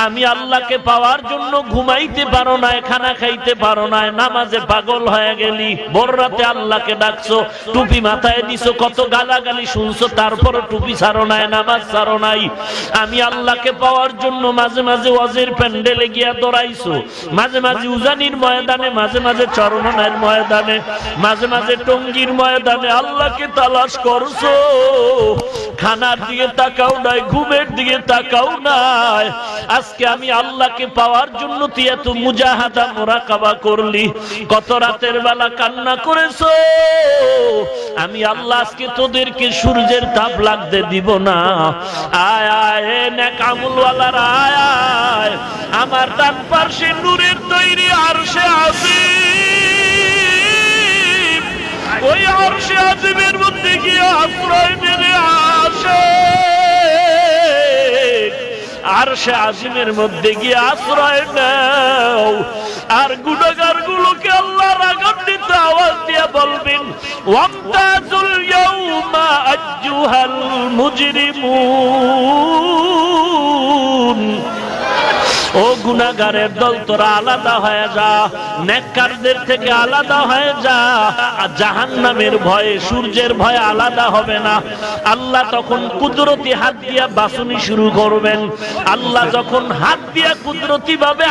আমি আল্লাহকে পাওয়ার জন্য ঘুমাইতে পারো না, খানা খাইতে পারো না, নামাজে পাগল হয়ে গেলি, ভোর রাতে আল্লাহকে ডাকছো, টুপি মাথায় দিছো, কত গালাগালি শুনছো, তারপর টুপি ছাড়ো নাই, নামাজ ছাড়ো নাই। আমি আল্লাহকে পাওয়ার জন্য মাঝে মাঝে ওয়াজের প্যান্ডেলে গিয়া দৌড়াইছো, মাঝে মাঝে উজানির ময়দানে, মাঝে মাঝে চরমনার ময়দানে, মাঝে মাঝে টঙ্গীর ময়দানে আল্লাহকে তালাশ করছো। খানার দিকে তাকাও নাই, ঘুমের দিকে তাকাও নাই। আজকে আমি আল্লাহকে পাওয়ার জন্য তুই এত মুজাহাদা মুরাকাবা করলি, কত রাতের বেলা কান্না করেছো। আমি আল্লাহ আজকে তোদেরকে সূর্যের তাপ লাগতে দিব না। আয় আয় নেক আমলওয়ালার আয় আয়, আমার ডান পাশে নূরের তৈরি আরশে আজিম, ওই আরশে আজিমের মধ্যে গিয়ে আশ্রয় নেবে আসে, আরশে আজিমের মধ্যে গিয়ে আশ্রয় নাও। আর গুনাহগার গুলোকে আল্লাহ রাগান্বিত আওয়াজ দিয়ে বলবেন, ওয়ামতাজুল ইয়াউমা আইয়ুহাল মুজরিমুন। ও গুনাহগারের দল, তোরা আলাদা হয়ে যা, নেককারদের থেকে আলাদা হয়ে যা। জাহান্নামের ভয়ে, সূর্যের ভয়ে আলাদা হবে না। আল্লাহ তখন কুদরতি হাত দিয়া বাছুনি শুরু করবেন। আল্লাহ যখন হাত দিয়া কুদরতি ভাবে